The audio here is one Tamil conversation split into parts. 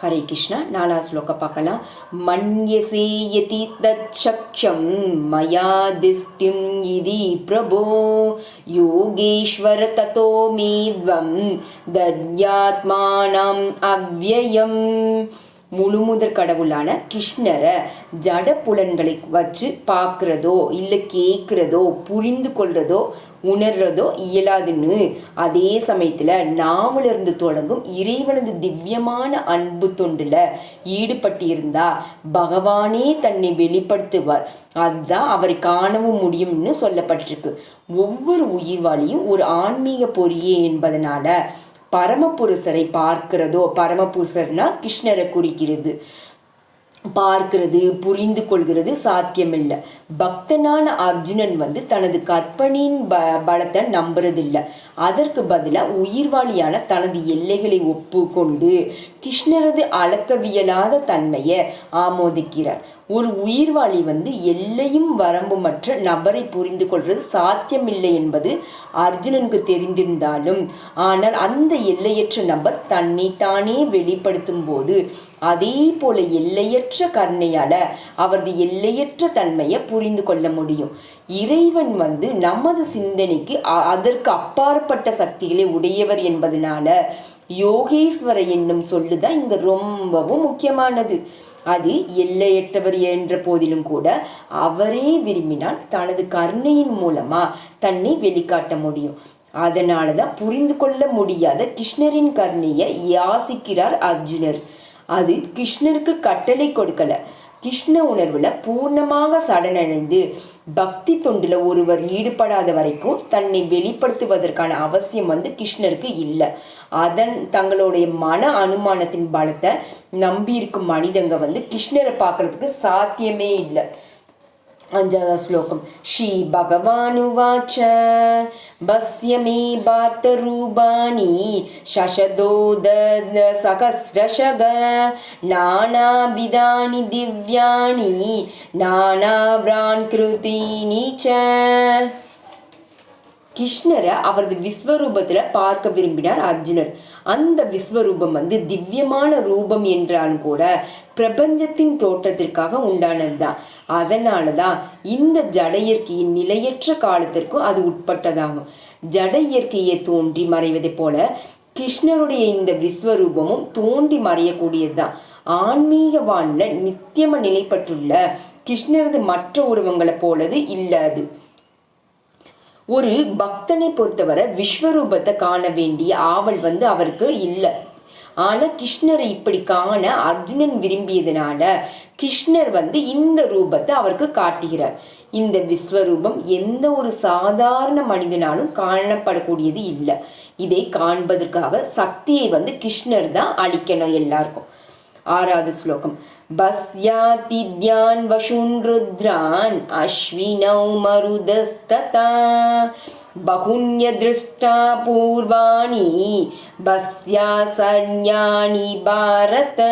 ஹரே கிருஷ்ணா. 4வது ஸ்லோகம் பார்க்கலாம். மன்யசே யதி தச்சக்ஷம் மயா திஷ்டிம் இதி பிரபோ யோகேஸ்வர ததோ மேத்வம் தத்யாத்மானம் அவ்யயம். முழுமுதற் கடவுளான கிருஷ்ணரை ஜட புலன்களை வச்சு பார்க்குறதோ இல்லை கேட்குறதோ புரிந்து கொள்றதோ உணர்றதோ இயலாதுன்னு அதே சமயத்தில் நாமளிருந்து தொடங்கும் இறைவனது திவ்யமான அன்பு தொண்டில் ஈடுபட்டிருந்தா பகவானே தன்னை வெளிப்படுத்துவார். அதுதான் அவரை காணவும் முடியும்னு சொல்லப்பட்டிருக்கு. ஒவ்வொரு உயிர்வாளியும் ஒரு ஆன்மீக பொறியே என்பதனால பரமபுருஷரை பார்க்கிறதோ, பரமபுருஷர்னா கிருஷ்ணரை குறிக்கிறது, பார்க்கிறது புரிந்து கொள்கிறது சாத்தியமில்லை. பக்தனான அர்ஜுனன் தனது கற்பனையின் பலத்தை நம்புறதில்லை. அதற்கு பதிலாக உயிர்வாளியான தனது எல்லைகளை ஒப்புக்கொண்டு கிருஷ்ணரது அளக்கவியலாத தன்மையை ஆமோதிக்கிறார். ஒரு உயிர்வாளி எல்லையும் வரம்புமற்ற நபரை புரிந்து கொள்வது சாத்தியமில்லை என்பது அர்ஜுனனுக்கு தெரிந்திருந்தாலும், ஆனால் அந்த எல்லையற்ற நபர் தன்னைத்தானே வெளிப்படுத்தும் போது அதே போல எல்லையற்ற கருணையால அவரது எல்லையற்ற தன்மையை புரிந்து கொள்ள முடியும். இறைவன் நமது சிந்தனைக்கு அதற்கு அப்பாற்பட்ட சக்திகளை உடையவர் என்பதனால யோகேஸ்வர என்னும் சொல்லுதான் இங்க ரொம்பவும் முக்கியமானது. அது எல்லையற்றவர் என்ற போதிலும் கூட அவரே விரும்பினால் தனது கருணையின் மூலமா தன்னை வெளிக்காட்ட முடியும். அதனாலதான் புரிந்து கொள்ள முடியாத கிருஷ்ணரின் கருணையை யாசிக்கிறார் அர்ஜுனர். அது கிருஷ்ணருக்கு கட்டளை கொடுக்கல. கிருஷ்ண உணர்வுல பூர்ணமாக சடனடைந்து பக்தி தொண்டுல ஒருவர் ஈடுபடாத வரைக்கும் தன்னை வெளிப்படுத்துவதற்கான அவசியம் கிருஷ்ணருக்கு இல்லை. தங்களுடைய மன அனுமானத்தின் பலத்தை நம்பியிருக்கும் மனிதங்க கிருஷ்ணரை பார்க்கறதுக்கு சாத்தியமே இல்லை. 5வது ஸ்லோகம். ஸ்ரீ பகவானுவாச்ச பஸ்யமே பார்த்த ரூபாணி சசதோத சகஸ்ரஷக நானாபிதானி திவ்யாணி நானாவ்ரான் கிருதீனி ச. கிருஷ்ணரை அவரது விஸ்வரூபத்துல பார்க்க விரும்பினார் அர்ஜுனர். அந்த விஸ்வரூபம் திவ்யமான ரூபம் என்றாலும் கூட பிரபஞ்சத்தின் தோற்றத்திற்காக உண்டானதுதான். அதனாலதான் இந்த ஜட இயற்கையின் நிலையற்ற காலத்திற்கும் அது உட்பட்டதாகும். ஜட இயற்கையை தோன்றி மறைவதை போல கிருஷ்ணருடைய இந்த விஸ்வரூபமும் தோன்றி மறையக்கூடியதுதான். ஆன்மீக வாழ்ல நித்தியம நிலைப்பட்டுள்ள கிருஷ்ணரது மற்ற உருவங்களை போலது இல்லாது. ஒரு பக்தனை பொறுத்தவரை விஸ்வரூபத்தை காண வேண்டிய ஆவல் அவருக்கு இல்லை. ஆனா கிருஷ்ணரை இப்படி காண அர்ஜுனன் விரும்பியதுனால கிருஷ்ணர் இந்த ரூபத்தை அவருக்கு காட்டுகிறார். இந்த விஸ்வரூபம் எந்த ஒரு சாதாரண மனிதனாலும் காணப்படக்கூடியது இல்லை. இதை காண்பதற்காக சக்தியை கிருஷ்ணர் தான் அளிக்கணும் எல்லாருக்கும். 6வது ஸ்லோகம். பஸ்யாதித்யான் வசுன் ருத்ரான் அஸ்வினௌ மருதஸ்ததா பகுன்ய திருஷ்டா பூர்வாணி பஸ்யா சன்யானி பாரத.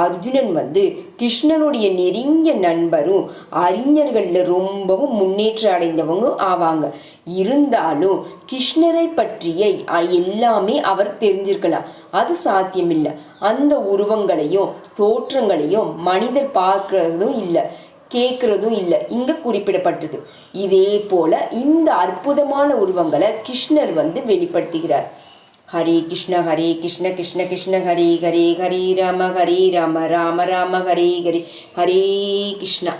அர்ஜுனன் கிருஷ்ணனுடைய நெருங்கிய நண்பரும் அறிஞர்கள்ல ரொம்பவும் முன்னேற்றம் அடைந்தவங்க ஆவாங்க. இருந்தாலும் கிருஷ்ணரை பற்றிய எல்லாமே அவர் தெரிஞ்சிருக்கலாம். அது சாத்தியமில்லை. அந்த உருவங்களையும் தோற்றங்களையும் மனிதர் பார்க்கறதும் இல்லை, கேட்கறதும் இல்லை இங்க குறிப்பிடப்பட்டிருக்கு. இதே போல இந்த அற்புதமான உருவங்களை கிருஷ்ணர் வெளிப்படுத்துகிறார். ஹரே கிருஷ்ண கிருஷ்ண கிருஷ்ண ஹரே ஹரே ராம ராம ராம ஹரே ஹரே. ஹரே கிருஷ்ணா.